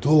2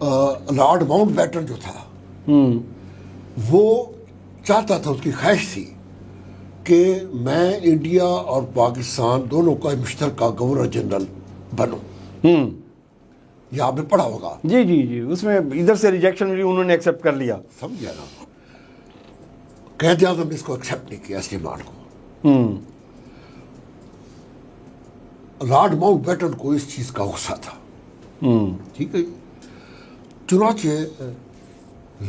lord Mount beaten جو تھا وہ چاہتا تھا, اس کی خواہش تھی کہ میں انڈیا اور پاکستان دونوں کا مشترکہ گورنر جنرل بنوں. یہ آپ نے پڑھا ہوگا. جی جی جی, اس میں ادھر سے ریجیکشن ملی, انہوں نے ایکسیپٹ کر لیا. سمجھا نا, قائد اعظم نے اس کو ایکسیپٹ نہیں کیا, اس ڈیمانڈ کو. لارڈ ماؤنٹ بیٹن کو اس چیز کا غصہ تھا. ٹھیک ہے, چنانچہ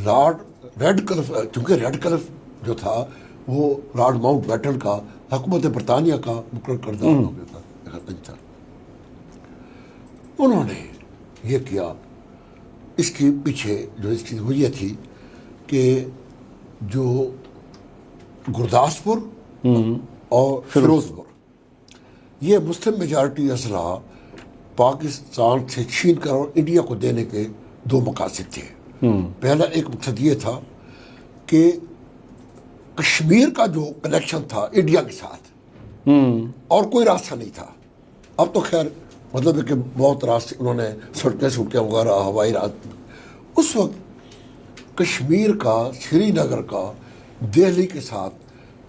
لارڈ ریڈ کلف, چونکہ ریڈ کلف جو تھا وہ لارڈ ماؤنٹ بیٹن کا حکومت برطانیہ کا مقرر کردہ ہو گیا تھا. انہوں نے یہ کیا, اس کے پیچھے جو اس کی وجہ تھی کہ جو گرداسپور اور فیروز پور, یہ مسلم میجارٹی اسلحہ پاکستان سے چھین کر اور انڈیا کو دینے کے دو مقاصد تھے. پہلا ایک مقصد یہ تھا کہ کشمیر کا جو کنیکشن تھا انڈیا کے ساتھ اور کوئی راستہ نہیں تھا. اب تو خیر مطلب ہے کہ بہت راستے انہوں نے سڑکیں وغیرہ, ہوائی راستہ. اس وقت کشمیر کا, سری نگر کا دہلی کے ساتھ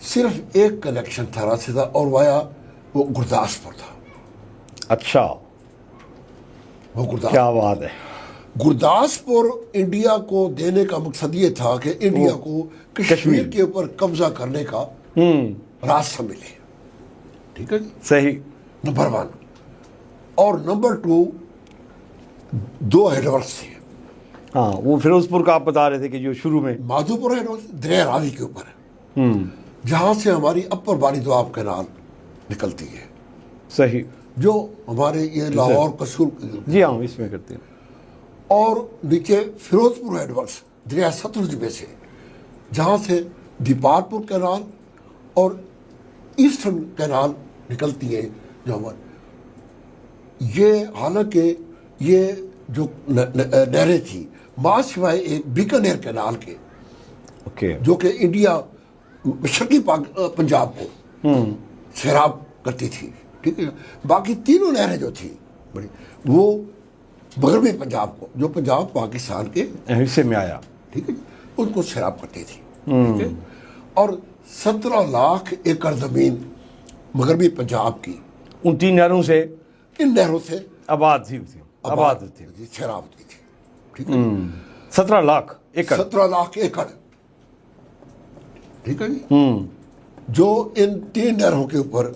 صرف ایک کنیکشن تھا راستے تھا, اور وہ گرداسپور تھا. اچھا, وہ گرداسپور, کیا بات ہے. گرداسپور انڈیا کو دینے کا مقصد یہ تھا کہ انڈیا کو کشمیر کے اوپر قبضہ کرنے کا راستہ ملے. ٹھیک ہے جی, صحیح. نمبر 1. اور نمبر 2 دو ہیڈ ورکس تھے. ہاں, وہ فیروز پور کا آپ بتا رہے تھے کہ جو شروع میں مادھو پور ہیڈ ورکس دریا راوی کے اوپر, جہاں سے ہماری اپر باری دواب کینال نکلتی ہے. صحیح. جو ہمارے یہ لاہور قصور, جی ہاں, اس میں کرتے ہیں. اور نیچے فیروز پور ہیڈ ورکس دریا ستلج میں سے, جہاں سے دیپال پور کینال اور ایسٹرن کینال نکلتی ہے. جو ہمارے یہ, حالانکہ یہ جو نہریں تھیں ماں سوائے ایک بیکانیر کینال کے, جو کہ انڈیا مشرقی پنجاب کو سیراب کرتی تھی. ٹھیک ہے, باقی تینوں نہریں جو تھیں بڑی, وہ مغربی پنجاب کو, جو پنجاب پاکستان کے حصے میں آیا, ٹھیک ہے, ان کو سیراب کرتی تھی. ٹھیک ہے, اور 17 لاکھ ایکڑ زمین مغربی پنجاب کی ان 3 نہروں سے, ان نہروں سے آباد تھی, سیراب ہوتی تھی. ٹھیک ہے, 17 لاکھ ایکڑ, 17 لاکھ ایکڑ. ٹھیک ہے جی, جو ان 3 نہروں کے اوپر,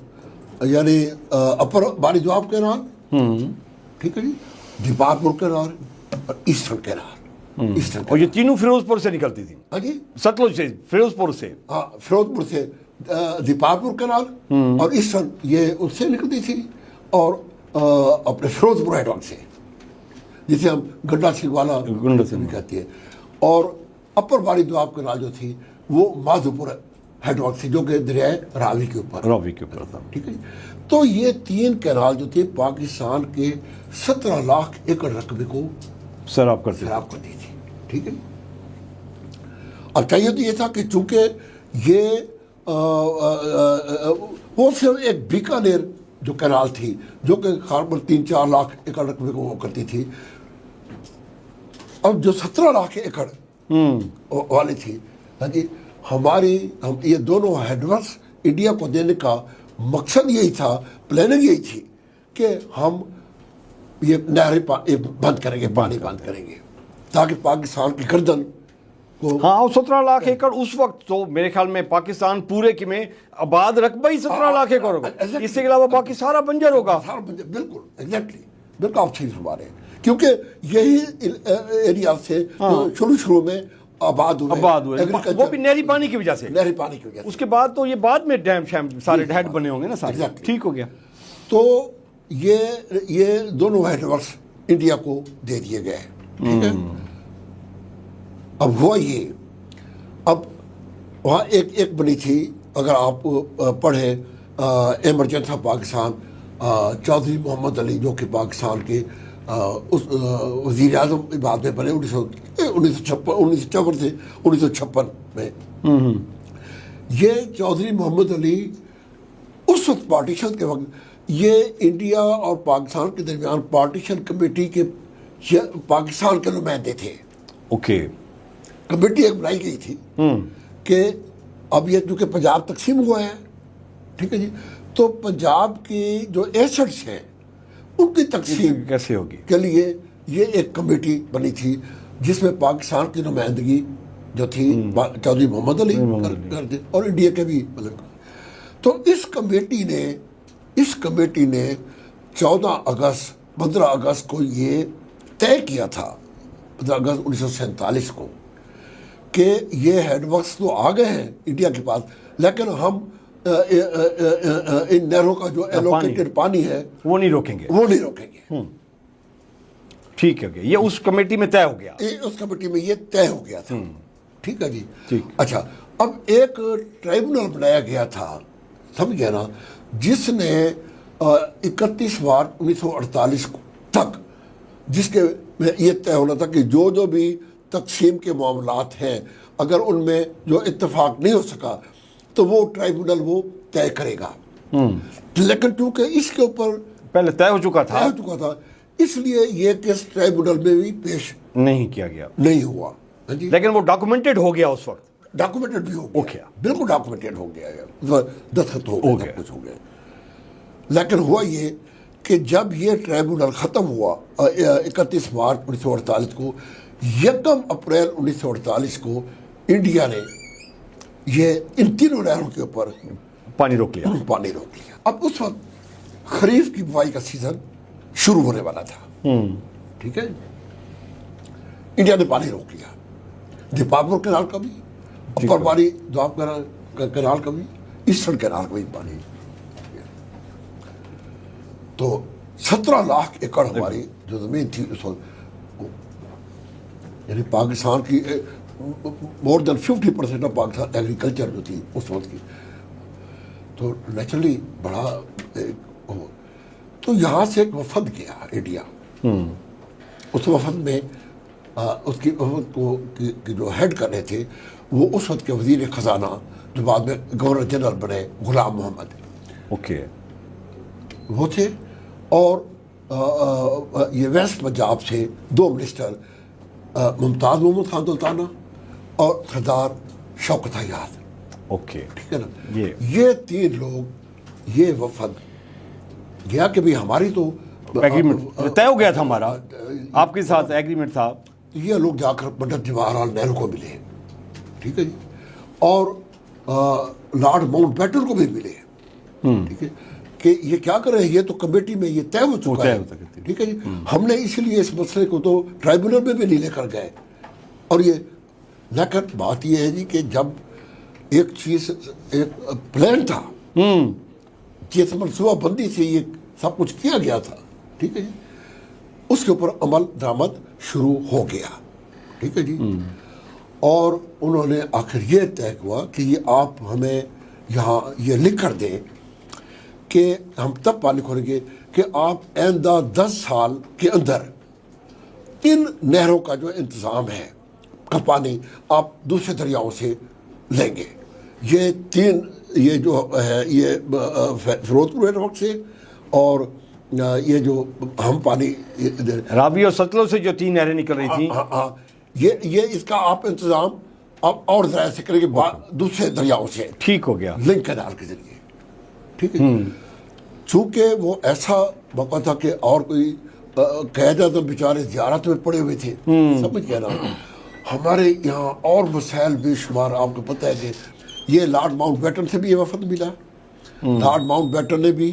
یعنی اپر باری دواب کینال, ٹھیک ہے جی, دیپال پور کینال اور ایسٹرن کینال. اور یہ تینوں فیروز پور سے نکلتی تھی. ہاں جی, ستلج سے, فیروز پور سے, ہاں, فیروز پور سے دیپال پور کینال اور ایسٹرن یہ اس سے نکلتی تھی, اور اپنے فیروز پور ہیڈ ورک سے, جسے ہم گنڈا سنگھ والا کہتے ہیں. اور اپر باری دواب کینال جو تھی وہ مادھو پور ہیڈ ورک سے, جو کہ دریائے راوی کے اوپر تھا. ٹھیک ہے. تو یہ 3 کینال جو تھے پاکستان کے 17 لاکھ ایکڑ رقبے کو سیراب کرتی تھی. ٹھیک ہے. اب چاہیے تو یہ تھا کہ چونکہ یہ وہ صرف ایک بیکانیر جو کینال تھی, جو کہ خاربر 3-4 لاکھ ایکڑ رقبے کو وہ کرتی تھی. اب جو 17 لاکھ ایکڑ والی تھی, جی, ہم یہ دونوں ہیڈ ورکس انڈیا کو دینے کا مقصد یہی تھا, پلاننگ یہی تھی کہ ہم یہ نہریں بند کریں گے, پانی بند کریں گے, تاکہ پاکستان کی گردن کو. ہاں, 17 لاکھ ایکڑ اس وقت تو میرے خیال میں پاکستان پورے کی میں آباد رقبہ ہی 17 لاکھ ایکڑ ہوگا. اس کے علاوہ باقی سارا بنجر ہوگا. بالکل ایگزیکٹلی, بالکل آپ صحیح فرما رہے ہیں, کیونکہ یہی ایریا سے شروع میں آباد ہوئے, وہ بھی نہری پانی کی وجہ سے. اس کے بعد تو یہ بعد میں ڈیم شیم سارے ہیڈ بنے ہوں گے نا سارے. ٹھیک ہو گیا. تو یہ دونوں ہیڈ ورکس انڈیا کو دے دیے گئے. ٹھیک ہے. اب ہوا یہ, اب وہاں ایک بنی تھی, اگر آپ پڑھیں ایمرجنس آف پاکستان, چودھری محمد علی, جو کہ پاکستان کے وزیر اعظم بعد میں بنے 1956 سے 1956 میں. یہ چودھری محمد علی اس وقت پارٹیشن کے وقت, یہ انڈیا اور پاکستان کے درمیان پارٹیشن کمیٹی کے یہ پاکستان کے نمائندے تھے. اوکے. کمیٹی ایک بنائی گئی تھی کہ اب یہ کیونکہ پنجاب تقسیم ہوا ہے, ٹھیک ہے جی, تو پنجاب کی جو ایسٹس ہیں ان کی تقسیم کیسے ہوگی کے لیے یہ ایک کمیٹی بنی تھی جس میں پاکستان کی نمائندگی جو تھی چودھری محمد علی کرتے اور انڈیا کے بھی ملک. تو اس کمیٹی نے 15 اگست کو یہ طے کیا تھا, 15 اگست 1947 کو, کہ یہ ہیڈ ورکس تو آ گئے ہیں انڈیا کے پاس, لیکن ہم ان نہروں کا جو ایلوکیٹڈ پانی ہے وہ نہیں روکیں گے. ٹھیک ہے, یہ اس کمیٹی میں طے ہو گیا, اس کمیٹی میں یہ طے ہو گیا تھا. ٹھیک ہے جی. اچھا, اب ایک ٹرائبونل بنایا گیا تھا, سمجھ گیا نا, جس نے 31 مارچ 1948 تک, جس کے یہ طے ہونا تھا کہ جو بھی تقسیم کے معاملات ہیں اگر ان میں جو اتفاق نہیں ہو سکا تو وہ ٹرائبونل وہ طے کرے گا. لیکن چونکہ اس کے اوپر پہلے طے ہو چکا تھا اس لیے یہ کیس ٹرائبونل میں بھی پیش نہیں کیا گیا, نہیں ہوا. لیکن وہ ڈاکومنٹڈ ہو گیا اس وقت, ڈاکومنٹڈ بھی ہو گیا, بالکل ڈاکومنٹڈ ہو گیا, دستخط ہو گیا, کچھ ہو گیا. لیکن ہوا یہ کہ جب یہ ٹرائبونل ختم ہوا 31 مارچ 1948 کو, 1 اپریل 1948 کو انڈیا نے یہ ان تینوں نہروں کے اوپر پانی روک لیا. اب اس وقت خریف کی بوائی کا سیزن شروع ہونے والا تھا. ٹھیک ہے, انڈیا نے پانی روک لیا, دیپاپور کینال کا بھی, اپر باری دواب کینال کا بھی, ایسٹرن کینال کا بھی پانی. تو 17 لاکھ ایکڑ ہماری جو زمین تھی اس وقت, یعنی پاکستان کی مور دین 50% آف پاکستان ایگریکلچر جو تھی اس وقت کی, تو نیچرلی بڑا. تو یہاں سے ایک وفد گیا انڈیا. اس وفد میں اس کی وفد کو جو ہیڈ کر رہے تھے وہ اس وقت کے وزیر خزانہ جو بعد میں گورنر جنرل بنے, غلام محمد. اوکے. وہ تھے, اور یہ ویسٹ پنجاب سے 2 منسٹر, ممتاز محمد خان سلطانہ اور سردار شوکت حیات. اوکے. ٹھیک ہے نا, یہ 3 لوگ, یہ وفد گیا کہ بھی ہماری تو ایگریمنٹ طے ہو گیا تھا, ہمارا آپ کے ساتھ ایگریمنٹ تھا. یہ لوگ جا کر پنڈت جواہر لال نہرو کو ملے, ٹھیک ہے جی, اور لارڈ ماؤنٹ بیٹن کو بھی ملے. ٹھیک ہے, کہ یہ کیا کر رہے ہیں, یہ تو کمیٹی میں یہ طے ہو چکا ہے. ٹھیک ہے جی, ہم نے اس لیے اس مسئلے کو تو ٹرائبونل میں بھی نہیں لے کر گئے. اور یہ لیکن بات یہ ہے جی کہ جب ایک چیز, ایک پلان تھا جس منصوبہ بندی سے یہ سب کچھ کیا گیا تھا, ٹھیک ہے جی, اس کے اوپر عمل درآمد شروع ہو گیا. ٹھیک ہے جی, اور انہوں نے آخر یہ طے ہوا کہ یہ آپ ہمیں یہاں یہ لکھ کر دیں کہ ہم تب پانی کھولیں گے کہ آپ آئندہ 10 سال کے اندر ان نہروں کا جو انتظام ہے کا پانی آپ دوسرے دریاؤں سے لیں گے. یہ 3 یہ جو ہے یہ فیروز پور نیٹ ورک سے, اور یہ جو ہم پانی راوی اور ستلج سے جو 3 نہریں نکل رہی تھیں, یہ اس کا آپ انتظام آپ اور ذرائع سے کریں گے, دوسرے دریاؤں سے. ٹھیک ہو گیا, لنک کینال کے ذریعے. ٹھیک ہے, چونکہ وہ ایسا موقع تھا کہ اور کوئی قید اعظم بیچارے زیارت میں پڑے ہوئے تھے, سمجھ گیا نا. ہمارے یہاں اور مسائل بے شمار, آپ کو پتہ ہے کہ یہ لارڈ ماؤنٹ بیٹن سے بھی یہ وفد ملا. لارڈ ماؤنٹ بیٹن نے بھی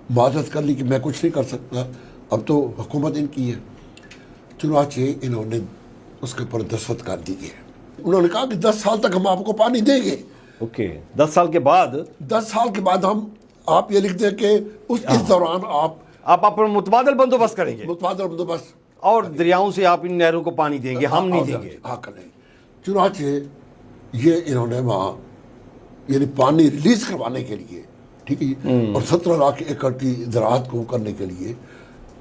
معذرت کر لی کہ میں کچھ نہیں کر سکتا, اب تو حکومت ان کی ہے. چنانچہ انہوں نے اس کے اوپر دستخط کر دی ہے. انہوں نے کہا کہ 10 سال تک ہم آپ کو پانی دیں گے. اوکے, 10 سال کے بعد ہم آپ یہ لکھ دیں کہ اس دوران آپ اپنا متبادل بندوبست کریں گے, متبادل بندوبست, اور دریاؤں سے آپ ان نہروں کو پانی دیں گے, ہم نہیں دیں گے. ہاں کریں. چنانچہ یہ انہوں نے وہاں یعنی پانی ریلیز کروانے کے لیے, ٹھیک ہے جی, اور 17 لاکھ ایکڑ کی زراعت کو کرنے کے لیے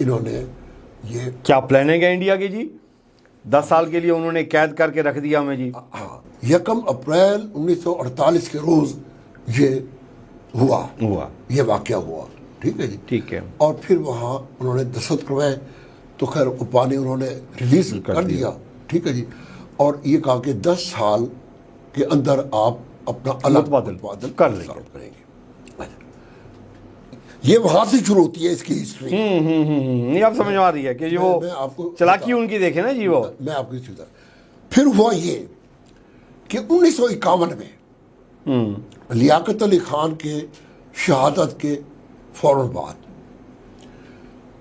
انہوں نے یہ کیا پلاننگ ہے انڈیا کی جی؟ 10 سال کے لیے انہوں نے قید کر کے رکھ دیا ہمیں جی. ہاں, 1 اپریل 1948 کے روز یہ ہوا, یہ واقعہ ہوا. ٹھیک ہے جی, ٹھیک ہے. اور پھر وہاں انہوں نے دستخط کروائے. تو خیر وہ پانی انہوں نے ریلیز کر دیا، ٹھیک ہے جی، اور یہ کہا کہ 10 سال کے اندر آپ اپنا الگ متبادل کر لیں گے۔ یہ وہاں سے شروع ہوتی ہے اس کی ہسٹری۔ نہیں آپ سمجھ آ رہی ہے کہ وہ چلاکی ان کی دیکھیں نا جی، وہ میں آپ کو پھر ہوا یہ کہ 1951 میں لیاقت علی خان کے شہادت کے فوراً بعد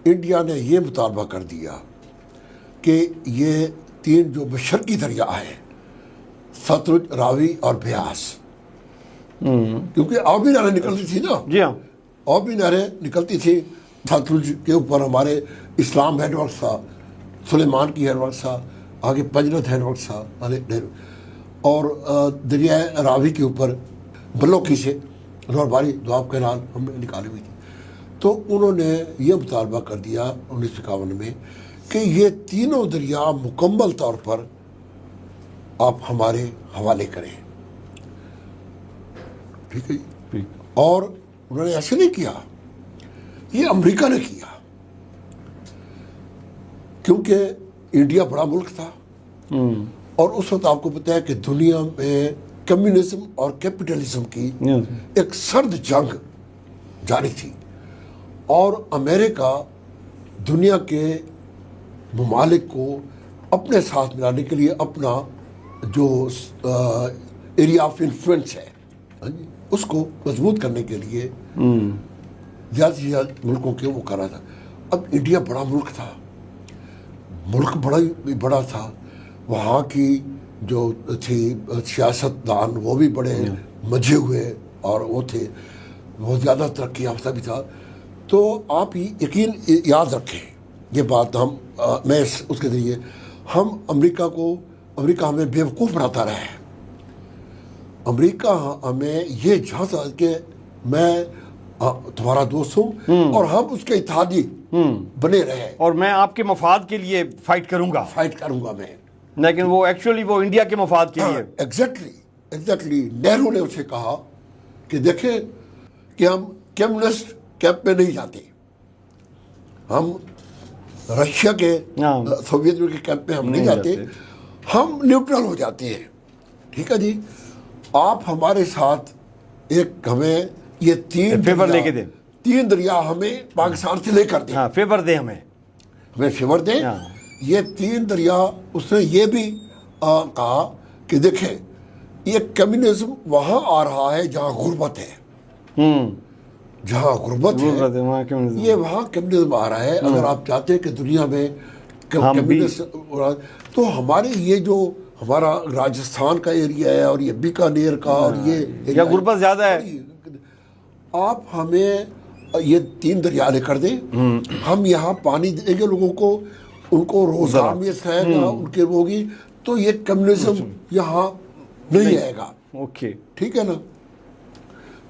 انڈیا نے یہ مطالبہ کر دیا کہ یہ 3 جو مشرقی دریا ہیں، ستلج، راوی اور بیاس، کیونکہ اور بھی نہریں نکلتی تھی نا، جی ہاں، اور بھی نہریں نکلتی تھی، ستلج کے اوپر ہمارے اسلام ہیڈ ورک تھا، سلیمان کی ہیڈ ورک تھا، آگے پنجرت ہیڈ ورک تھا، اور دریائے راوی کے اوپر بلوکی سے نورباری دواب کینال ہم نے نکالی ہوئی تھی۔ تو انہوں نے یہ مطالبہ کر دیا 1951 میں کہ یہ تینوں دریا مکمل طور پر آپ ہمارے حوالے کریں، ٹھیک ہے جی۔ اور انہوں نے ایسے نہیں کیا، یہ امریکہ نے کیا، کیونکہ انڈیا بڑا ملک تھا اور اس وقت آپ کو پتہ ہے کہ دنیا میں کمیونزم اور کیپٹلزم کی ایک سرد جنگ جاری تھی، اور امریکہ دنیا کے ممالک کو اپنے ساتھ ملانے کے لیے اپنا جو ایریا آف انفلوئنس ہے اس کو مضبوط کرنے کے لیے زیادہ سے زیادہ ملکوں کے وہ کر رہا تھا۔ اب انڈیا بڑا ملک تھا، ملک بڑا تھا، وہاں کی جو تھی سیاست دان وہ بھی بڑے مجھے ہوئے اور وہ تھے، بہت زیادہ ترقی یافتہ بھی تھا۔ تو آپ یقین یاد رکھیں یہ بات، میں اس کے ذریعے ہم امریکہ ہمیں بیوقوف بناتا رہا ہے، امریکہ ہمیں یہ چاہتا کہ میں تمہارا دوست ہوں اور ہم اس کے اتحادی بنے رہے، اور میں آپ کے مفاد کے لیے فائٹ کروں گا میں، لیکن وہ ایکچولی وہ انڈیا کے مفاد کے لیے۔ ایگزیکٹلی نہرو نے اسے کہا کہ دیکھیں کہ ہم کمیونسٹ کیمپ میں نہیں جاتے، ہم رشیا کے سوویت یونین کے کیمپ میں ہم نہیں جاتے، ہم نیوٹرل ہو جاتے ہیں، ٹھیک ہے جی، آپ ہمارے ساتھ ایک ہمیں یہ فیور لے کے دیں، 3 دریا ہمیں پاکستان سے لے کر دیں، فیور دیں، ہمیں فیور دیں۔ یہ 3 دریا اس نے یہ بھی کہا کہ دیکھیں یہ کمیونزم وہاں آ رہا ہے جہاں غربت ہے، جہاں غربت ہے یہ وہاں کمیونزم آ رہا ہے۔ اگر آپ چاہتے ہیں کہ دنیا میں کمیونزم، تو ہمارے یہ جو ہمارا راجستھان کا ایریا ہے اور یہ بیکانیر کا اور یہ غربت زیادہ ہے، آپ ہمیں یہ 3 دریا لے کر دیں، ہم یہاں پانی دیں گے لوگوں کو، ان کو روزگار میں سہے گا، ان کے ہوگی، تو یہ کمیونزم یہاں نہیں آئے گا، ٹھیک ہے نا۔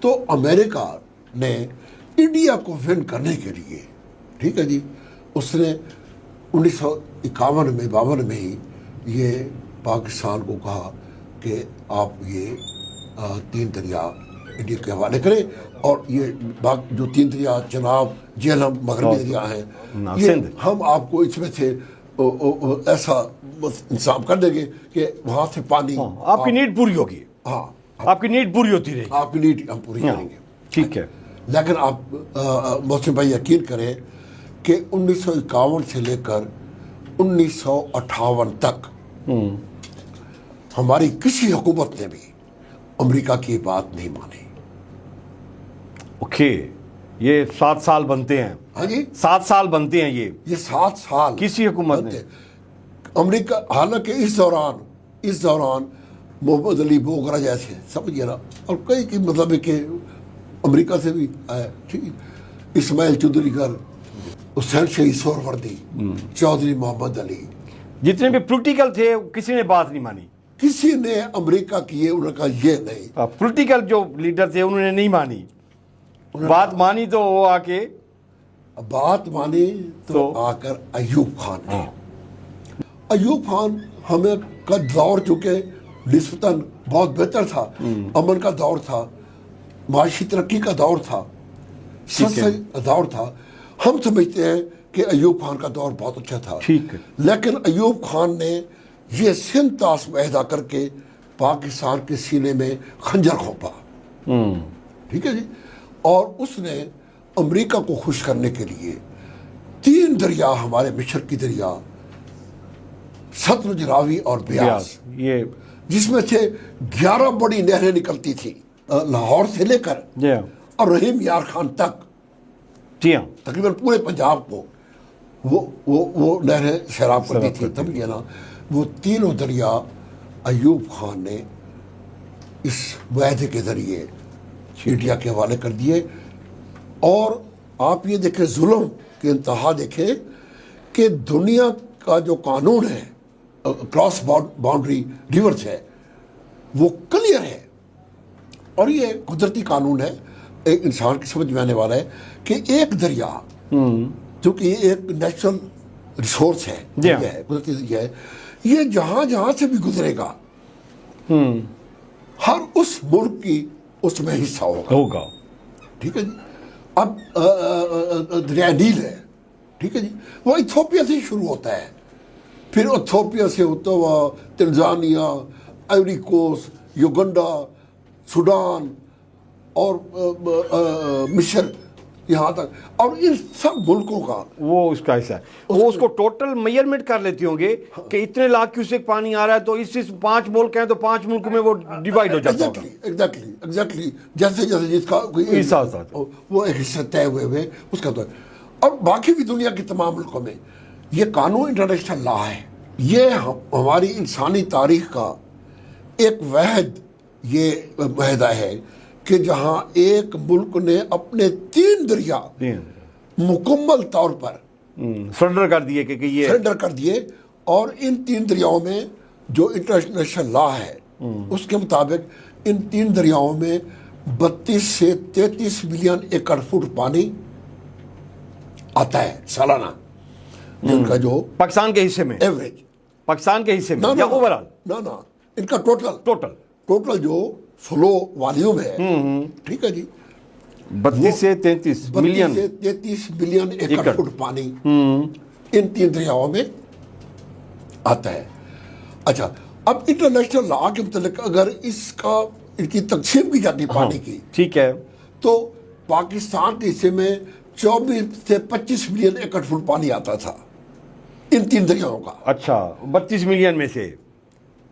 تو امریکہ نے انڈیا کو ون کرنے کے لیے، ٹھیک ہے جی، اس نے 1951 میں ہی یہ پاکستان کو کہا کہ آپ یہ 3 دریا انڈیا کے حوالے کریں، اور یہ جو 3 دریا چناب، جہلم، مغربی دریا ہیں، یہ ہم آپ کو اس میں سے ایسا انتظام کر دیں گے کہ وہاں سے پانی آپ کی نیڈ پوری ہوگی، آپ کی نیڈ پوری ہوتی رہے گی، آپ کی نیڈ ہم پوری کریں گے، ٹھیک ہے۔ لیکن آپ محسن بھائی یقین کریں کہ 1951 سے لے کر 1958 تک ہماری کسی حکومت نے بھی امریکہ کی بات نہیں مانی۔ یہ 7 سال بنتے ہیں، ہاں جی 7 سال بنتے ہیں، یہ 7 سال کسی حکومت نے امریکہ، حالانکہ اس دوران محمد علی بوگرا جیسے سمجھیے نا، اور کئی کی مطلب ہے کہ امریکہ سے بھی آیا، ٹھیک، اسماعیل چودھری گر، حسین شہید سہروردی، چودھری محمد علی، جتنے بھی پولیٹیکل تھے کسی نے بات نہیں مانی، کسی نے امریکہ کی انہوں نے کہا یہ نہیں، پولیٹیکل جو لیڈر تھے انہوں نے نہیں مانی، بات مانی تو وہ آ کے بات مانی تو آ کر ایوب خان نے، ایوب خان ہمیں کا دور چونکہ نسبتاً بہت بہتر تھا، امن کا دور تھا، معاشی ترقی کا دور تھا، دور تھا، ہم سمجھتے ہیں کہ ایوب خان کا دور بہت اچھا تھا، ٹھیک ہے، لیکن ایوب خان نے یہ سندھ طاس معاہدہ کر کے پاکستان کے سینے میں خنجر کھوپا، ٹھیک ہے جی، اور اس نے امریکہ کو خوش کرنے کے لیے 3 دریا ہمارے مشرق کی دریا ستلج، راوی اور بیاس، یہ جس میں سے 11 بڑی نہریں نکلتی تھیں لاہور سے لے کر جی ہاں، اور رحیم یار خان تک، جی ہاں، تقریباً پورے پنجاب کو وہ نہریں سیراب کرتی تھیں، تب یہ نا وہ تینوں دریا ایوب خان نے اس معاہدے کے ذریعے انڈیا کے حوالے کر دیے۔ اور آپ یہ دیکھیں، ظلم کی انتہا دیکھیں کہ دنیا کا جو قانون ہے کراس باؤنڈری ریورس ہے وہ کلیئر ہے، اور یہ قدرتی قانون ہے، ایک انسان کی سمجھ میں آنے والا ہے کہ ایک دریا چونکہ یہ ایک نیچرل ریسورس ہے، قدرتی دریا ہے، یہ جہاں جہاں سے بھی گزرے گا ہر اس ملک کی اس میں حصہ ہوگا، ٹھیک ہے جی۔ اب دریا نیل ہے، ٹھیک ہے جی، وہ ایتھوپیا سے شروع ہوتا ہے، پھر ایتھوپیا سے ہوتا ہوا Tanzania, Ivory Coast, Uganda, Sudan اور مصر، یہاں تک، اور ان سب ملکوں کا وہ اس کا حصہ ہے، وہ اس کو ٹوٹل میئرمنٹ کر لیتے ہوں گے کہ اتنے لاکھ کیوسیک پانی آ رہا ہے تو اس 5 ملک ہیں تو 5 ملک میں وہ ڈیوائڈ ہو جاتا ہوگا، ایگزیکٹلی جیسے جس کا وہ ایک حصہ طے ہوئے اس کا تو، اور باقی بھی دنیا کی تمام ملکوں میں یہ قانون انٹرنیشنل لا ہے، یہ ہماری انسانی تاریخ کا ایک واحد یہ معاہدہ ہے کہ جہاں ایک ملک نے اپنے 3 دریا مکمل طور پر سرنڈر کر دیے کہ یہ سرنڈر کر دیے، اور ان 3 دریاؤں میں جو انٹرنیشنل لا ہے اس کے مطابق ان 3 دریاؤں میں 32 سے 33 ملین ایکڑ فٹ پانی آتا ہے سالانہ، جن کا جو پاکستان کے حصے میں ایوریج، پاکستان کے حصے میں یا اوورال، نہ ان کا ٹوٹل جو فلو والیوم ہے، ٹھیک ہے جی، 32 سے 33 ملین ایکڑ فٹ پانی ان 3 دریاؤں میں آتا ہے۔ اچھا، اب انٹرنیشنل لا کے متعلق اگر ان کی تقسیم کی جاتی پانی کی، ٹھیک ہے، تو پاکستان کے حصے میں 24 سے 25 ملین ایکڑ فٹ پانی آتا تھا ان 3 دریاؤں کا۔ اچھا، 32 ملین میں سے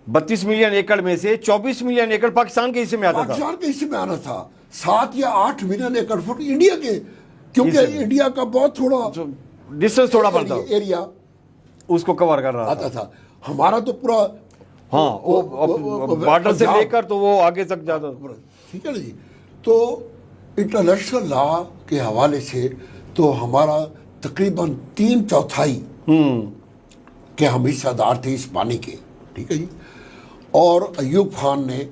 32 ملین ایکڑ میں سے 24 ملین ایکڑ پاکستان کے حصے میں آتا تھا، پاکستان کے حصے میں آنا تھا، 7 یا 8 ملین ایکڑ فٹ انڈیا کے، کیونکہ انڈیا کا بہت تھوڑا ڈسٹنس تھوڑا بڑھتا ایریا اس کو کور کر رہا آتا تھا، ہمارا تو پورا بارڈر سے لے کر تو وہ آگے تک جاتا، ٹھیک ہے نا جی۔ تو انٹرنیشنل لا کے حوالے سے تو ہمارا تقریباً 3/4 کے ہم حصہ دار تھے اس پانی کے، ٹھیک ہے جی۔ اور ایوب خان نے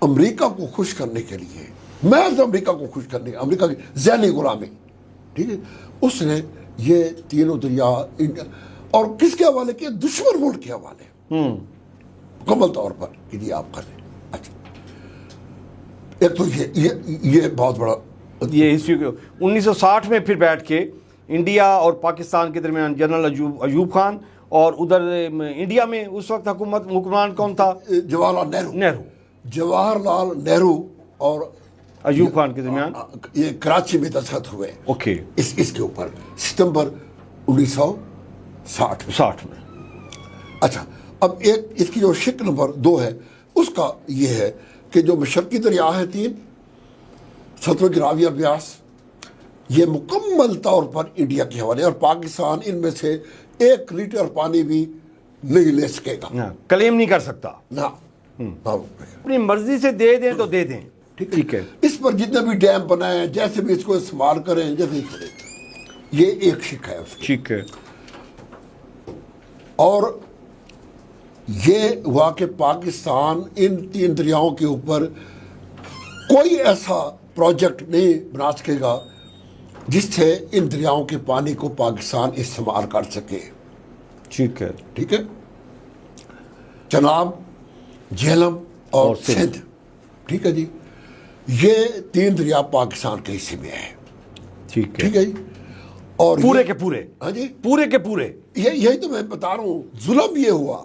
امریکہ کو خوش کرنے کے لیے، محض امریکہ کو خوش کرنے، امریکہ کی ذہنی غلامی، ٹھیک ہے، اس نے یہ 3 دریا اور کس کے حوالے کیا؟ دشمن ملک کے حوالے مکمل طور پر کہ جی آپ کریں۔ اچھا، ایک تو یہ بہت بڑا یہ ہسٹری 1960 میں پھر بیٹھ کے انڈیا اور پاکستان کے درمیان جنرل ایوب خان، اور ادھر انڈیا میں اس وقت حکمران کون تھا؟ جواہر لال نہرو اور ایوب خان کے درمیان یہ کراچی میں دستخط ہوئے اوکے اس کے اوپر ستمبر 1960 میں۔ اچھا، اب اس کی جو شق نمبر 2 ہے اس کا یہ ہے کہ جو مشرقی دریا ہیں 3 ستلج، راوی اور بیاس، یہ مکمل طور پر انڈیا کے حوالے، اور پاکستان ان میں سے 1 لیٹر پانی بھی نہیں لے سکے گا، کلیم نہیں کر سکتا، نہ اپنی مرضی سے دے دیں تو دے دیں، ٹھیک ہے۔ اس پر جتنے بھی ڈیم بنائیں، جیسے بھی اس کو استعمال کریں، جیسے ہی کریں، یہ ایک شق ہے اس کی، ٹھیک ہے۔ اور یہ ہوا کہ پاکستان ان 3 دریاؤں کے اوپر کوئی ایسا پروجیکٹ نہیں بنا سکے گا جس سے ان دریاؤں کے پانی کو پاکستان استعمال کر سکے، ٹھیک ہے، ٹھیک ہے۔ چناب، جہلم اور سندھ، ٹھیک ہے جی، یہ 3 دریا پاکستان کے حصے میں ہے، ٹھیک ہے جی۔ اور پورے کے پورے، ہاں جی پورے کے پورے، یہی تو میں بتا رہا ہوں، ظلم یہ ہوا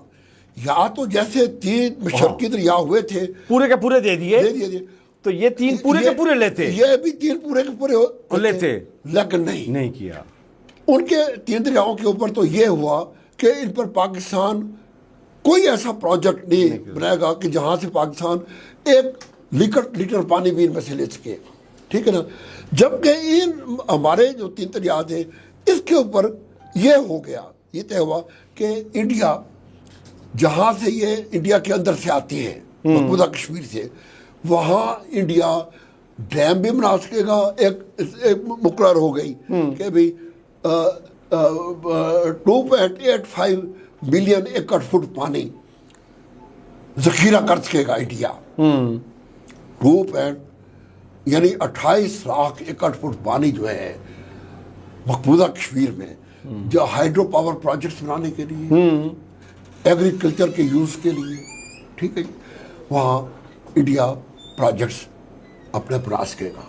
یا تو جیسے 3 مشرقی دریا ہوئے تھے پورے کے پورے دے دیے، دے دیے، تو یہ 3 پورے کے پورے لیتے، یہ بھی 3 پورے کے پورے لیتے، لیکن نہیں کیا۔ ان کے 3 دریاؤں کے اوپر تو یہ ہوا کہ ان پر پاکستان کوئی ایسا پروجیکٹ نہیں بنائے گا کہ جہاں سے پاکستان 1 لیٹر پانی بھی ان میں سے لے سکے، ٹھیک ہے نا۔ جبکہ ہمارے جو 3 دریا تھے اس کے اوپر یہ ہو گیا، یہ طے ہوا کہ انڈیا جہاں سے یہ انڈیا کے اندر سے آتی ہیں مقبوضہ کشمیر سے، وہاں انڈیا ڈیم بھی بنا سکے گا، ایک مقرر ہو گئی کہ بھئی 2.85 ملین ایکڑ فٹ پانی ذخیرہ کر سکے گا انڈیا، یعنی 28 لاکھ ایکڑ فٹ پانی جو ہے مقبوضہ کشمیر میں، جو ہائیڈرو پاور پروجیکٹس بنانے کے لیے، ایگریکلچر کے یوز کے لیے، ٹھیک ہے جی، وہاں انڈیا پروجیکٹس اپنے بنا سکے گا،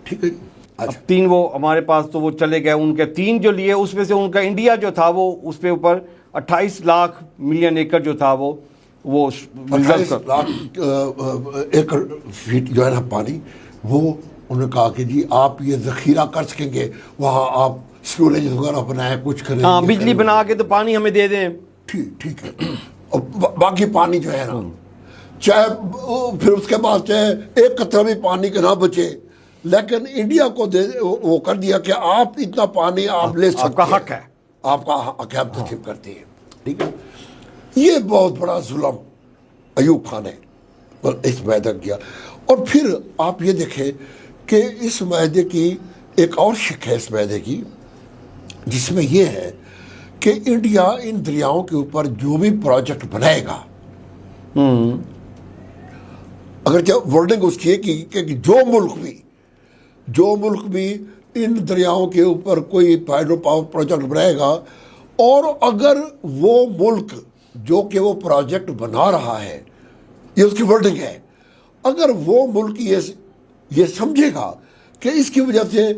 ٹھیک ہے جی۔ اب 3 وہ ہمارے پاس تو وہ چلے گئے، ان کے 3 جو لیے اس میں سے ان کا انڈیا جو تھا وہ اس پہ اوپر 28 لاکھ ملین ایکڑ جو تھا وہ 28 لاکھ ایکڑ فیٹ جو ہے نا پانی، وہ انہوں نے کہا کہ جی آپ یہ ذخیرہ کر سکیں گے، وہاں آپ سٹوریج وغیرہ بنائیں، کچھ کریں، ہاں بجلی بنا کے تو پانی ہمیں دے دیں، ٹھیک ہے، اور باقی پانی جو ہے نا چاہے پھر اس کے بعد چاہے 1 قطرہ بھی پانی کے نہ بچے، لیکن انڈیا کو وہ کر دیا کہ آپ اتنا پانی آپ لے سکتے ہیں، آپ کا حق ہے، آپ کا حق ہے، آپ تسلیم کرتے ہیں، ٹھیک ہے۔ یہ بہت بڑا ظلم ایوب خان نے اس معاہدہ کیا۔ اور پھر آپ یہ دیکھیں کہ اس معاہدے کی ایک اور شک ہے اس معاہدے کی، جس میں یہ ہے کہ انڈیا ان دریاؤں کے اوپر جو بھی پروجیکٹ بنائے گا، اگرچہ ورڈنگ اس کی ہے کہ جو ملک بھی ان دریاؤں کے اوپر کوئی ہائیڈرو پاور پروجیکٹ بنائے گا، اور اگر وہ ملک جو کہ وہ پروجیکٹ بنا رہا ہے، یہ اس کی ورڈنگ ہے، اگر وہ ملک یہ سمجھے گا کہ اس کی وجہ سے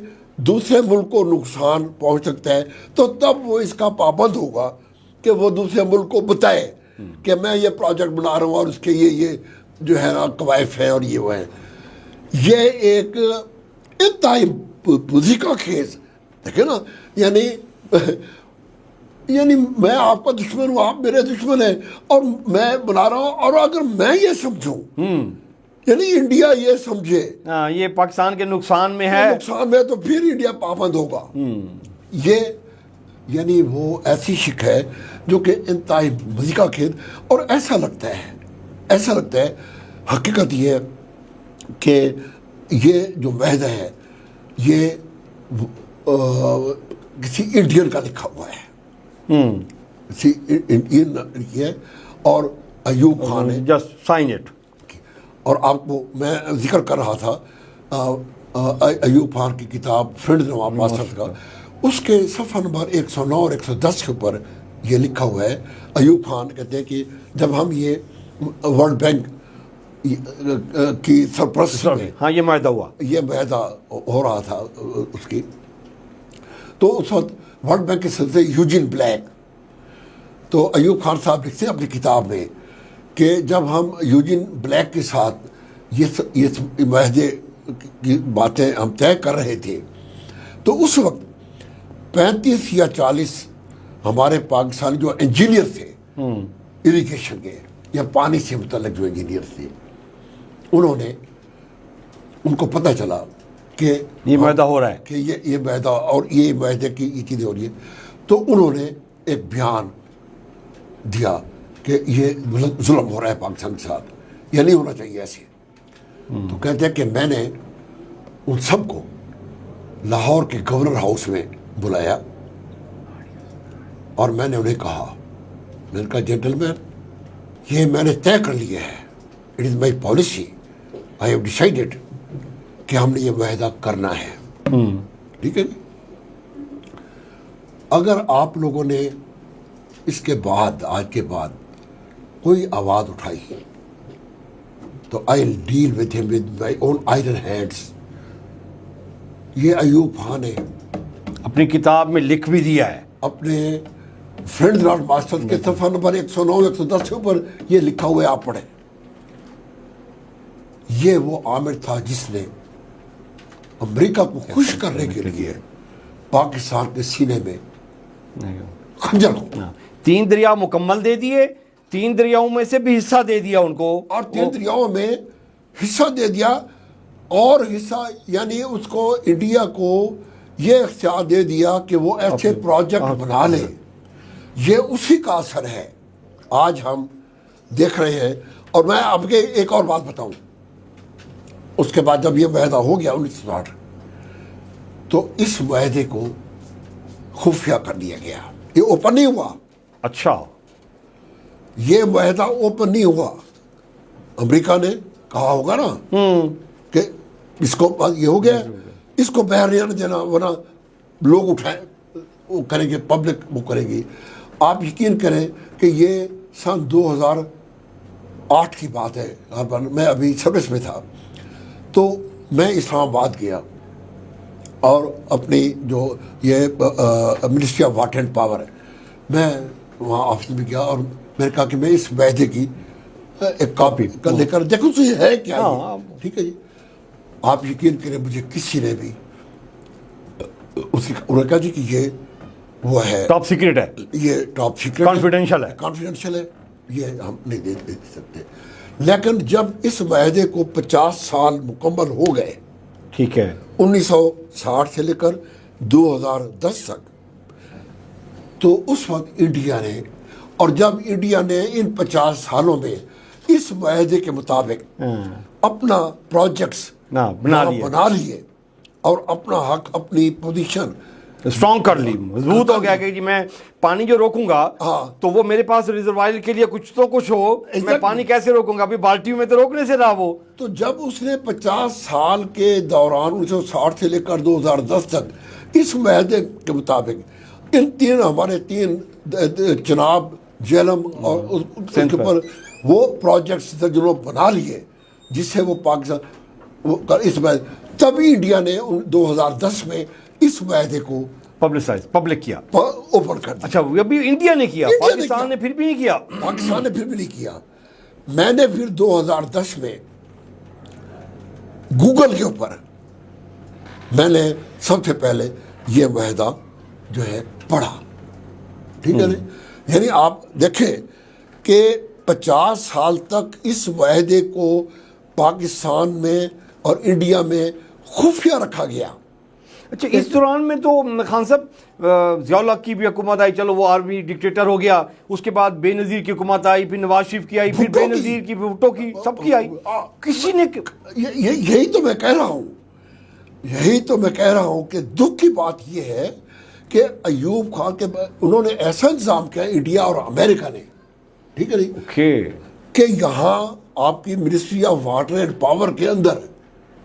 دوسرے ملک کو نقصان پہنچ سکتا ہے، تو تب وہ اس کا پابند ہوگا کہ وہ دوسرے ملک کو بتائے کہ میں یہ پروجیکٹ بنا رہا ہوں اور اس کے یہ جو ہے نا قوائف ہے اور یہ وہ ہے۔ یہ ایک انتہائی پوزی کا خیز دیکھیں نا، یعنی میں آپ کا دشمن ہوں، آپ میرے دشمن ہیں، اور میں بنا رہا ہوں، اور اگر میں یہ سمجھوں، یعنی انڈیا یہ سمجھے یہ پاکستان کے نقصان میں ہے، تو پھر انڈیا پابند ہوگا۔ یہ یعنی وہ ایسی شک ہے جو کہ انتہائی مزید کا کھیل، اور ایسا لگتا ہے حقیقت یہ کہ یہ جو معاہدہ ہے یہ کسی انڈین کا لکھا ہوا ہے، کسی انڈین لکھی ہے، اور ایوب خان نے جسٹ سائن اٹ۔ اور آپ کو میں ذکر کر رہا تھا ایوب خان کی کتاب فرینڈ نواب ماسٹر کا، اس کے صفحہ نمبر 109 اور 110 کے اوپر یہ لکھا ہوا ہے۔ ایوب خان کہتے ہیں کہ جب ہم یہ ورلڈ بینک کی سرپرستی میں یہ معاہدہ ہوا، یہ معاہدہ ہو رہا تھا اس کی، تو اس وقت ورلڈ بینک کے صدر یوجین بلیک، تو ایوب خان صاحب لکھتے ہیں اپنی کتاب میں کہ جب ہم یوجین بلیک کے ساتھ یہ معاہدے کی باتیں ہم طے کر رہے تھے، تو اس وقت 35 یا 40 ہمارے پاکستانی جو انجینئر تھے اریگیشن کے یا پانی سے متعلق جو انجینئر تھے، ان کو پتہ چلا کہ یہ معاہدہ ہو رہا ہے، کہ یہ معاہدہ اور یہ معاہدے کی یہ چیزیں ہو رہی ہیں، تو انہوں نے ایک بیان دیا کہ یہ ظلم ہو رہا ہے پاکستان کے ساتھ، یہ نہیں ہونا چاہیے ایسے۔ تو کہتے ہیں کہ میں نے ان سب کو لاہور کے گورنر ہاؤس میں بلایا، اور میں نے انہیں کہا، میں نے کہا جنٹل مین، یہ میں نے طے کر لیا ہے، it is my policy, I have decided کہ ہم نے یہ معاہدہ کرنا ہے، ٹھیک ہے۔ اگر آپ لوگوں نے اس کے بعد، آج کے بعد کوئی آواز اٹھائی تو I will deal with them with my own iron hands. یہ ایوب خان نے اپنی کتاب میں لکھ بھی دیا ہے. اپنے فرینڈ لارڈ ماسٹر کے صفحہ نمبر 109 110 کے اوپر یہ لکھا ہوا ہے, آپ پڑھیں. یہ وہ عامر تھا جس نے امریکہ کو خوش کرنے کے لیے پاکستان کے سینے میں خنجر کو 3 دریا مکمل دے دیے, 3 دریاؤں میں سے بھی حصہ دے دیا ان کو, اور 3 دریاؤں میں حصہ دے دیا, اور حصہ یعنی اس کو انڈیا کو یہ اختیار دے دیا کہ وہ ایسے پروجیکٹ بنا لے. یہ اسی کا اثر ہے آج ہم دیکھ رہے ہیں. اور میں اب کے ایک اور بات بتاؤں, اس کے بعد جب یہ معاہدہ ہو گیا 1960 تو اس معاہدے کو خفیہ کر دیا گیا. یہ اوپن نہیں ہوا. اچھا, یہ معاہدہ اوپن نہیں ہوا. امریکہ نے کہا ہوگا نا کہ اس کو یہ ہو گیا, اس کو باہر نہیں دینا, ورنہ لوگ اٹھائیں وہ کریں گے, پبلک وہ کرے گی. آپ یقین کریں کہ یہ سن 2008 کی بات ہے. میں ابھی سروس میں تھا تو میں اسلام آباد گیا اور اپنی جو یہ ministry of water and power ہے, میں وہاں آفس میں گیا اور میں نے کہا کہ میں اس معاہدے کی ایک کاپی لے کر دیکھو تو یہ ہے کیا یہ. ٹھیک ہے جی, آپ یقین کریں مجھے کسی نے بھی انہوں نے کہا جی کہ یہ وہ ہے ٹاپ سیکرٹ ہے, یہ ٹاپ سیکرٹ کانفیڈینشیل ہے, کانفیڈینشیل ہے, یہ ہم نہیں دے سکتے. لیکن جب اس معاہدے کو 50 سال مکمل ہو گئے, ٹھیک ہے, 1960 سے لے کر 2010 تک, تو اس وقت انڈیا نے, اور جب انڈیا نے ان 50 سالوں میں اس معاہدے کے مطابق اپنا پروجیکٹس بنا لیے اور اپنا حق, اپنی پوزیشن اسٹرانگ کر لی, مضبوط ہو گیا کہ جی میں پانی جو روکوں گا تو وہ میرے پاس ریزروائر کے لیے کچھ تو کچھ ہو, میں پانی کیسے روکوں گا, ابھی بالٹیوں میں تو روکنے سے رہا وہ. تو جب اس نے 50 سال کے دوران 1960 سے لے کر 2010 تک اس معاہدے کے مطابق ان 3 ہمارے 3 چناب, جہلم اور اس کے اوپر وہ پروجیکٹس جنہوں بنا لیے جس سے وہ پاکستان اس معاہدے, تبھی انڈیا نے 2010 میں اس معاہدے کو پبلک کیا, اوپن کر دیا. اچھا, ابھی انڈیا نے کیا, پاکستان نے پھر بھی نہیں کیا. پاکستان نے پھر بھی نہیں کیا. میں نے پھر 2010 میں گوگل کے اوپر میں نے سب سے پہلے یہ معاہدہ جو ہے پڑھا. ٹھیک ہے نا, یعنی آپ دیکھیں کہ 50 سال تک اس معاہدے کو پاکستان میں اور انڈیا میں خفیہ رکھا گیا. اچھا, اس دوران میں تو خان صاحب ضیاء الحق کی بھی حکومت آئی, چلو وہ آرمی ڈکٹیٹر ہو گیا, اس کے بعد بے نظیر کی حکومت آئی, پھر نواز شریف کی آئی, پھر بے نظیر کی, بھٹو کی, سب کی آئی. کسی نے یہی تو میں کہہ رہا ہوں کہ دکھ کی بات یہ ہے کہ ایوب خان کے انہوں نے ایسا انتظام کیا انڈیا اور امریکہ نے, ٹھیک ہے نہیں, کہ یہاں آپ کی ministry of water and power کے اندر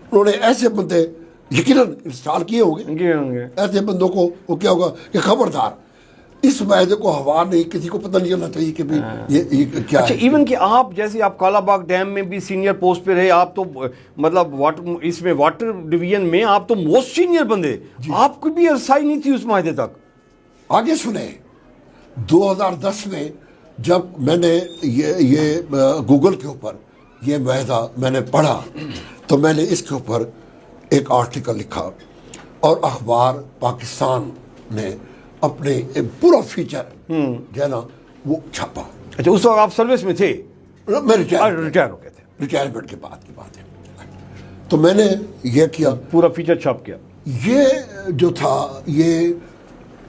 انہوں نے ایسے بندے یقیناً انسٹال کیے ہوں گے, ایسے بندوں کو وہ کیا ہوگا کہ خبردار اس معاہدے کو ہوا نہیں, کسی کو پتہ نہیں چلنا چاہیے کہ یہ کیا ہے. اچھا, ایون کہ آپ جیسے آپ کالا باغ ڈیم میں بھی سینئر پوسٹ پہ رہے, آپ تو مطلب اس میں واٹر ڈویژن میں آپ تو موسٹ سینئر بندے, آپ کو بھی رسائی نہیں تھی اس معاہدے تک. آگے سنیں, 2010 میں جب میں نے یہ گوگل کے اوپر یہ معاہدہ میں نے پڑھا تو میں نے اس کے اوپر ایک آرٹیکل لکھا اور اخبار پاکستان نے اپنے پورا فیچر جو ہے نا وہ چھاپا. اچھا, اس وقت آپ سروس میں تھے؟ میں ریٹائر ہو گئے تھے, ریٹائرمنٹ کے بعد کی بات ہے. تو میں نے یہ کیا, پورا فیچر چھاپ کیا. یہ جو تھا یہ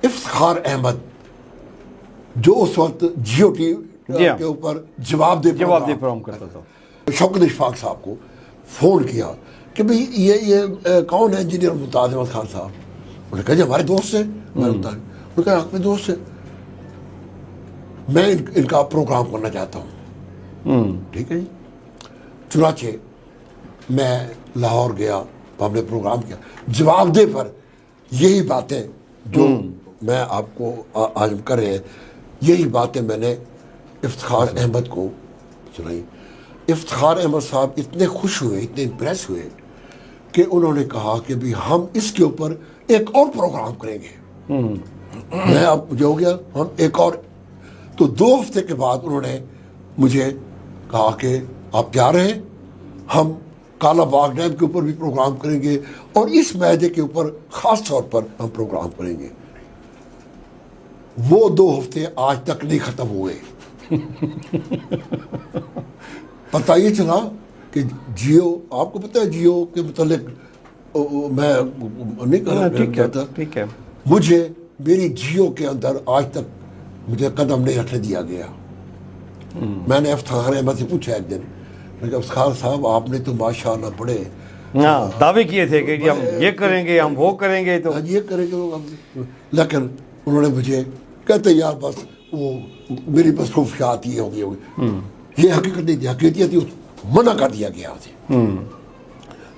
افتخار احمد جو اس وقت جیو ٹی کے اوپر جواب دے پروگرام کرتا تھا, شوکت اشفاق صاحب کو فون کیا کہ بھئی یہ کون ہے انجینئر ممتاز احمد خان صاحب. انہوں نے کہا جی ہمارے دوست ہیں. انہوں نے کہا آپ کے دوست ہیں, میں ان کا پروگرام کرنا چاہتا ہوں. ٹھیک ہے جی. چنانچہ میں لاہور گیا, ہم نے پروگرام کیا. جواب دے پر یہی باتیں جو میں آپ کو آج ہم کر رہے ہیں, یہی باتیں میں نے افتخار احمد کو سنائی. افتخار احمد صاحب اتنے خوش ہوئے, اتنے امپریس ہوئے کہ انہوں نے کہا کہ بھی ہم اس کے اوپر ایک اور پروگرام کریں گے. میں اب مجھے ہو گیا ہم ایک اور تو 2 ہفتے کے بعد انہوں نے مجھے کہا کہ آپ جا رہے ہیں, ہم کالا باغ ڈیم کے اوپر بھی پروگرام کریں گے اور اس معاہدے کے اوپر خاص طور پر ہم پروگرام کریں گے. وہ 2 ہفتے آج تک نہیں ختم ہوئے. پتہ یہ چلا کہ جیو, آپ کو پتہ ہے جیو کے متعلق میں نہیں کہنا چاہتا, ٹھیک ہے, مجھے میری جیو کے اندر آج تک مجھے قدم نہیں رکھنے دیا گیا. میں نے افتخار احمد سے پوچھا ایک دن, میں کہ افتخار صاحب آپ نے تو ماشاءاللہ بڑے دعوے کیے تھے کہ ہم یہ کریں گے, ہم وہ کریں گے, تو یہ کریں گے, لیکن انہوں نے مجھے کہتے یار بس وہ میری مصروفیات یہ ہو گئی, یہ حقیقت نہیں تھی, حقیقت تھی منع کر دیا گیا تھا.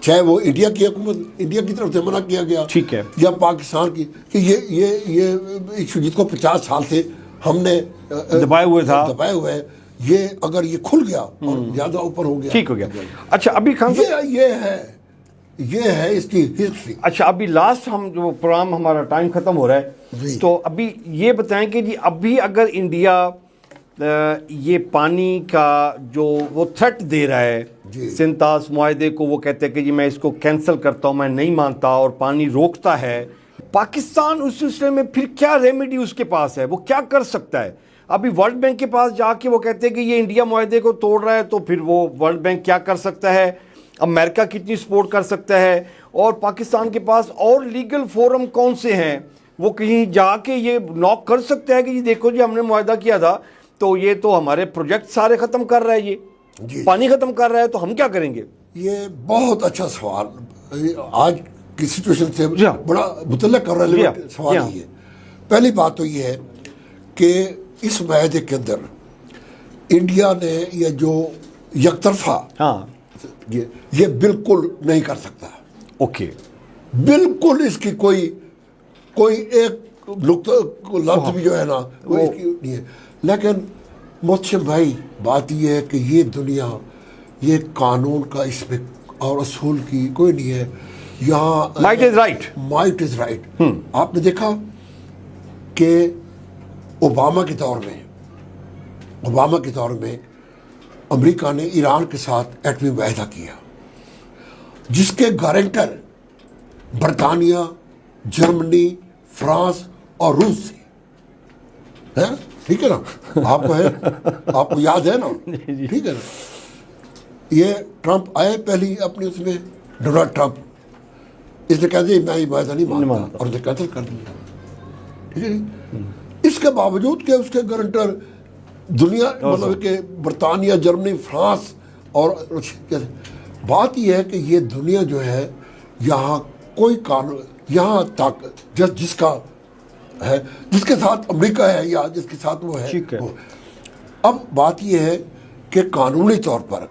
چاہے وہ انڈیا کی حکومت, انڈیا کی طرف سے منع کیا گیا, ٹھیک ہے, یا پاکستان کی, کہ یہ ایشو جس کو 50 سال سے ہم نے دبائے ہوئے ہیں, یہ اگر یہ کھل گیا اور زیادہ اوپر ہو گیا, ٹھیک ہو گیا. اچھا ابھی خان یہ ہے اس کی ہسٹری. اچھا ابھی لاسٹ ہم جو پروگرام ہمارا ٹائم ختم ہو رہا ہے, تو ابھی یہ بتائیں کہ جی ابھی اگر انڈیا یہ پانی کا جو وہ تھریٹ دے رہا ہے سنتاس معاہدے کو, وہ کہتے ہیں کہ جی میں اس کو کینسل کرتا ہوں, میں نہیں مانتا, اور پانی روکتا ہے, پاکستان اس سلسلے میں پھر کیا ریمیڈی اس کے پاس ہے, وہ کیا کر سکتا ہے؟ ابھی ورلڈ بینک کے پاس جا کے وہ کہتے ہیں کہ یہ انڈیا معاہدے کو توڑ رہا ہے, تو پھر وہ ورلڈ بینک کیا کر سکتا ہے, امریکہ کتنی سپورٹ کر سکتا ہے, اور پاکستان کے پاس اور لیگل فورم کون سے ہیں, وہ کہیں جا کے یہ ناک کر سکتا ہے کہ جی دیکھو جی ہم نے معاہدہ کیا تھا, تو یہ تو ہمارے پروجیکٹ سارے ختم کر رہا ہے, یہ پانی ختم کر رہا ہے, تو ہم کیا کریں گے؟ یہ بہت اچھا سوال آج کی سچویشن سے بڑا متعلق کر رہا ہے سوال. یہ پہلی بات تو یہ ہے کہ اس معاہدے کے اندر انڈیا نے یہ جو یک طرفہ یہ بالکل نہیں کر سکتا. اوکے, بالکل اس کی کوئی ایک لفظ بھی جو ہے نا وہ اس کی نہیں ہے. لیکن محتشم بھائی بات یہ ہے کہ یہ دنیا, یہ قانون کا اس میں اور اصول کی کوئی نہیں ہے. یہاں مائٹ از رائٹ. آپ نے دیکھا کہ اوباما کے دور میں امریکہ نے ایران کے ساتھ ایٹمی معاہدہ کیا, جس کے گارنٹر برطانیہ, جرمنی, فرانس اور روس سے, ٹھیک ہے نا, آپ کو یاد ہے نا, ٹھیک ہے نا. یہ ٹرمپ آئے پہلی اپنی اس میں, ڈونلڈ ٹرمپ, اس نے کہا دیا میں یہ معاہدہ نہیں مانتا, اور اسے کینسل کر دیا, ٹھیک ہے. اس کے باوجود کہ اس کے گارنٹر دنیا مطلب کہ برطانیہ, جرمنی, فرانس اور بات یہ ہے کہ یہ دنیا جو ہے یہاں کوئی قانون, یہاں تک جس کا ہے, جس کے ساتھ امریکہ ہے یا جس کے ساتھ وہ ہے. اب بات یہ ہے کہ قانونی طور پر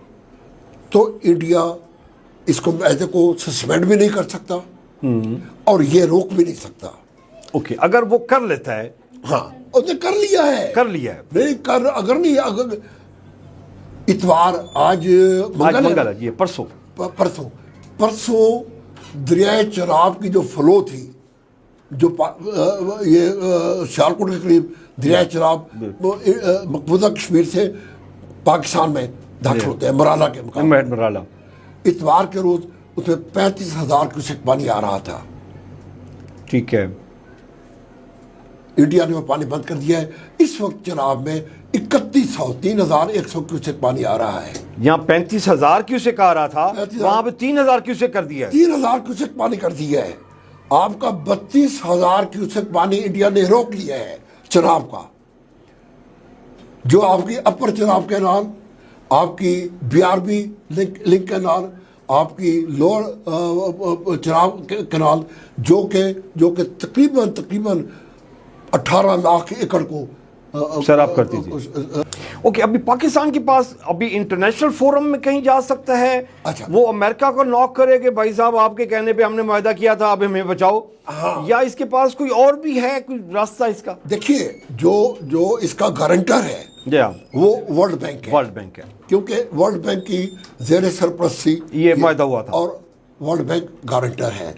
تو انڈیا اس کو معاہدے کو سسپینڈ بھی نہیں کر سکتا اور یہ روک بھی نہیں سکتا. اوکے, اگر وہ کر لیتا ہے, ہاں اس نے کر لیا ہے, نہیں کر, اگر نہیں, اگر اتوار آج منگل ہے جی, پرسوں دریائے چناب کی جو فلو تھی, جو یہ سیالکوٹ کے قریب دریائے چناب مقبوضہ کشمیر سے پاکستان میں داخل ہوتے ہیں, مرالا کے مقام, اتوار کے روز اس میں 35,000 کیوسک پانی آ رہا تھا. ٹھیک ہے, انڈیا نے وہ پانی بند کر دیا ہے. اس وقت چناب میں 3,100 کیوسک پانی آ رہا ہے. یہاں 35,000 کیوسک آ رہا تھا, وہاں پہ 3,000 کیوسک کر دیا ہے. 3,000 کیوسک پانی کر دیا ہے. آپ کا 32,000 کیوسک پانی انڈیا نے روک لیا ہے چناب کا, جو آپ کی اپر چناب کینال, آپ کی BRB لنک کینال, آپ کی لوور چناب کینال, جو کہ تقریباً 18 لاکھ ایکڑ کو سیراب کرتی تھی. اوکے, ابھی پاکستان کے پاس ابھی انٹرنیشنل فورم میں کہیں جا سکتا ہے, وہ امریکہ کو ناک کرے کہ بھائی صاحب آپ کے کہنے پہ ہم نے معاہدہ کیا تھا, اب ہمیں بچاؤ, یا اس کے پاس کوئی اور بھی ہے کوئی راستہ اس کا؟ دیکھیے, جو اس کا گارنٹر ہے وہ ورلڈ بینک ہے, کیونکہ ورلڈ بینک کی زیر سرپرستی یہ معاہدہ ہوا تھا اور ورلڈ بینک گارنٹر ہے.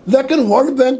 لیکن ورلڈ بینک